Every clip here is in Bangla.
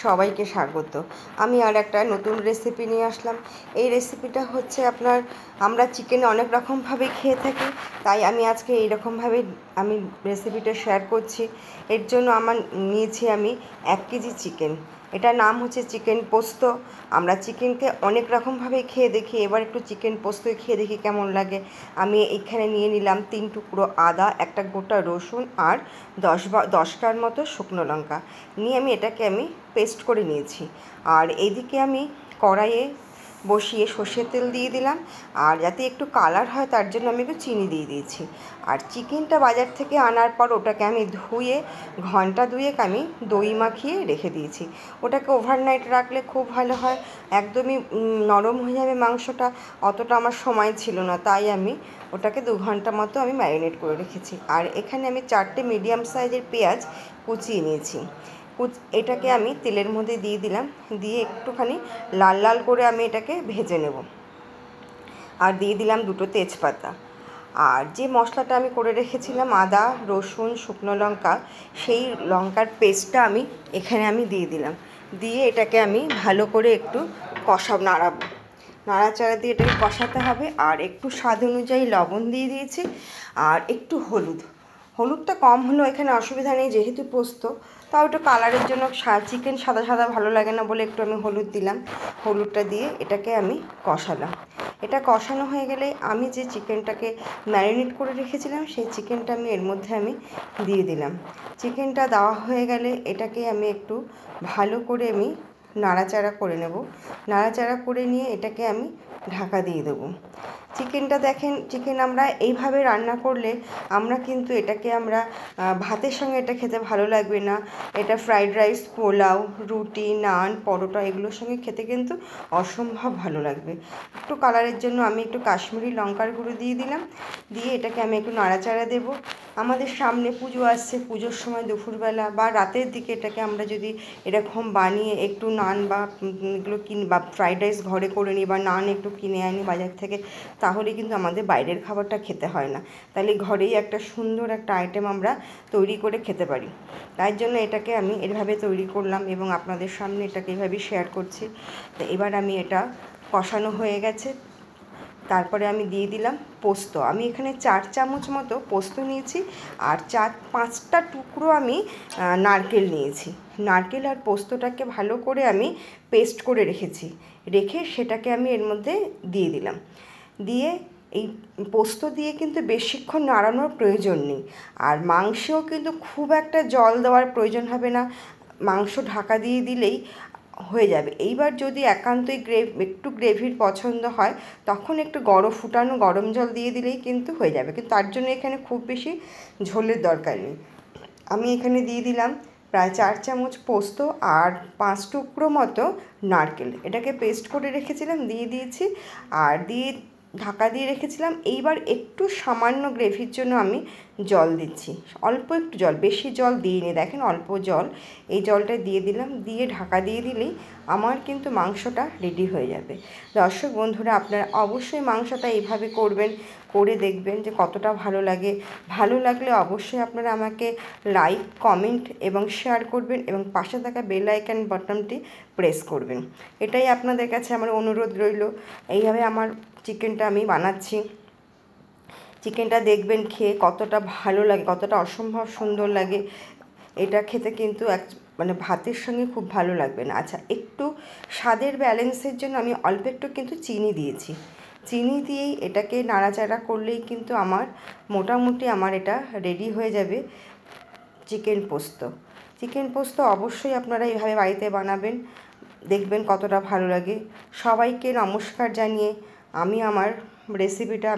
সবাইকে স্বাগত। আমি আর একটা নতুন রেসিপি নিয়ে আসলাম। এই রেসিপিটা হচ্ছে আমরা চিকেন অনেক রকমভাবে খেয়ে থাকি, তাই আমি আজকে এইরকমভাবে আমি রেসিপিটা শেয়ার করছি। এর জন্য নিয়েছি আমি 1 কেজি চিকেন। এটার নাম হচ্ছে চিকেন পোস্ত। আমরা চিকেনকে অনেক রকমভাবে খেয়ে দেখি, এবার একটু চিকেন পোস্তই খেয়ে দেখি কেমন লাগে। আমি এইখানে নিয়ে নিলাম 3 টুকরো আদা, একটা গোটা রসুন আর 10টার মতো শুকনো লঙ্কা নিয়ে এটাকে পেস্ট করে নিয়েছি। আর এইদিকে আমি কড়াইয়ে বসিয়ে সর্ষের তেল দিয়ে দিলাম, আর যাতে একটু কালার হয় তার জন্য আমি একটু চিনি দিয়ে দিয়েছি। আর চিকেনটা বাজার থেকে আনার পর ওটাকে আমি ধুয়ে ঘন্টা 2 আমি দই মাখিয়ে রেখে দিয়েছি। ওটাকে ওভারনাইট রাখলে খুব ভালো হয়, একদমই নরম হয়ে যাবে মাংসটা। অতটা আমার সময় ছিল না, তাই আমি ওটাকে 2 ঘন্টা মতো আমি ম্যারিনেট করে রেখেছি। আর এখানে আমি 4টে মিডিয়াম সাইজের পেঁয়াজ কুচিয়ে নিয়েছি। এটাকে আমি তেলের মধ্যে দিয়ে দিলাম, দিয়ে একটুখানি লাল লাল করে আমি এটাকে ভেজে নেব। আর দিয়ে দিলাম 2টো তেজপাতা। আর যে মশলাটা আমি করে রেখেছিলাম আদা রসুন শুকনো লঙ্কা, সেই লঙ্কার পেস্টটা এখানে দিয়ে দিলাম। দিয়ে এটাকে আমি ভালো করে একটু নাড়াচাড়া দিয়ে এটাকে কষাতে হবে। আর একটু স্বাদ অনুযায়ী লবণ দিয়ে দিয়েছি, আর একটু হলুদটা কম হলেও এখানে অসুবিধা নেই, যেহেতু পোস্ত। তাও একটু কালারের জন্য চিকেন সাদা সাদা ভালো লাগে না বলে একটু আমি হলুদ দিলাম। হলুদটা দিয়ে এটাকে আমি কষালাম। এটা কষানো হয়ে গেলে আমি যে চিকেনটাকে ম্যারিনেট করে রেখেছিলাম সেই চিকেনটা এর মধ্যে দিয়ে দিলাম। চিকেনটা দেওয়া হয়ে গেলে এটাকে আমি একটু ভালো করে নাড়াচাড়া করে নেব। নাড়াচাড়া করে নিয়ে এটাকে আমি ঢাকা দিয়ে দেবো। চিকেনটা দেখেন, চিকেন আমরা এইভাবে রান্না করলে কিন্তু এটাকে ভাতের সঙ্গে এটা খেতে ভালো লাগবে না। এটা ফ্রাইড রাইস, পোলাও, রুটি, নান, পরোটা এগুলোর সঙ্গে খেতে কিন্তু অসম্ভব ভালো লাগবে। একটু কালারের জন্য আমি একটু কাশ্মীরি লঙ্কার গুঁড়ো দিয়ে দিলাম। দিয়ে এটাকে আমি একটু নাড়াচাড়া দেবো। আমাদের সামনে পুজো আসছে, পুজোর সময় দুপুরবেলা বা রাতের দিকে এটাকে আমরা যদি এরকম বানিয়ে একটু নান বা এগুলো বা ফ্রাইড রাইস ঘরে করে নিই বা নান একটু কিনে আনি বাজার থেকে, তাহলে কিন্তু আমাদের বাইরের খাবারটা খেতে হয় না। তাহলে ঘরেই একটা সুন্দর একটা আইটেম আমরা তৈরি করে খেতে পারি। তাই জন্য এটাকে আমি এভাবে তৈরি করলাম এবং আপনাদের সামনে এটাকে এভাবেই শেয়ার করছি। তো এবার এটা কষানো হয়ে গেছে। তারপরে আমি দিয়ে দিলাম পোস্ত। আমি এখানে 4 চামচ মতো পোস্ত নিয়েছি, আর 4-5টা টুকরো আমি নারকেল নিয়েছি। নারকেল আর পোস্তটাকে ভালো করে আমি পেস্ট করে রেখে সেটাকে আমি এর মধ্যে দিয়ে দিলাম। দিয়ে এই পোস্ত দিয়ে কিন্তু বেশিক্ষণ নাড়ানোর প্রয়োজন নেই, আর মাংসেও কিন্তু খুব একটা জল দেওয়ার প্রয়োজন হবে না। মাংস ঢাকা দিয়ে দিলেই হয়ে যাবে। এইবার যদি একান্তই একটু গ্রেভির পছন্দ হয়, তখন একটু ফুটানো গরম জল দিয়ে দিলেই কিন্তু হয়ে যাবে, কিন্তু তার জন্য এখানে খুব বেশি ঝোলের দরকার নেই। আমি এখানে দিয়ে দিলাম প্রায় 4 চামচ পোস্ত আর 5 টুকরো মতো নারকেল। এটাকে পেস্ট করে রেখেছিলাম, দিয়ে দিয়েছি আর দিয়ে ঢাকা দিয়ে রেখেছিলাম। এইবার একটু সামান্য গ্রেভির জন্য আমি জল দিচ্ছি, অল্প একটু জল, বেশি জল দিইনি, দেখেন অল্প জল। এই জলটা দিয়ে দিলাম, দিয়ে ঢাকা দিয়ে দিলেই আমার কিন্তু মাংসটা রেডি হয়ে যাবে। দর্শক বন্ধুরা, আপনারা অবশ্যই মাংসটা এইভাবে করবেন, করে দেখবেন যে কতটা ভালো লাগে। ভালো লাগলে অবশ্যই আপনারা আমাকে লাইক, কমেন্ট এবং শেয়ার করবেন এবং পাশে থাকা বেল আইকন বাটনটি প্রেস করবেন। এটাই আপনাদের কাছে আমার অনুরোধ রইল। এইভাবে আমার চিকেনটা আমি বানাচ্ছি। চিকেনটা দেখবেন খেয়ে কতটা ভালো লাগে, কতটা অসম্ভব সুন্দর লাগে। এটা খেতে কিন্তু ভাতের সঙ্গে খুব ভালো লাগবে না। আচ্ছা, একটু স্বাদের ব্যালেন্সের জন্য আমি অল্প একটু কিন্তু চিনি দিয়েছি। চিনি দিয়েই এটাকে নাড়াচাড়া করলেই কিন্তু মোটামুটি এটা রেডি হয়ে যাবে চিকেন পোস্ত। চিকেন পোস্ত অবশ্যই আপনারা এইভাবে বাড়িতে বানাবেন, দেখবেন কতটা ভালো লাগে। সবাইকে নমস্কার জানিয়ে আমি আমার রেসিপিটা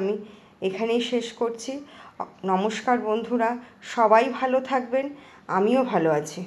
এখানেই শেষ করছি। নমস্কার বন্ধুরা, সবাই ভালো থাকবেন, আমিও ভালো আছি।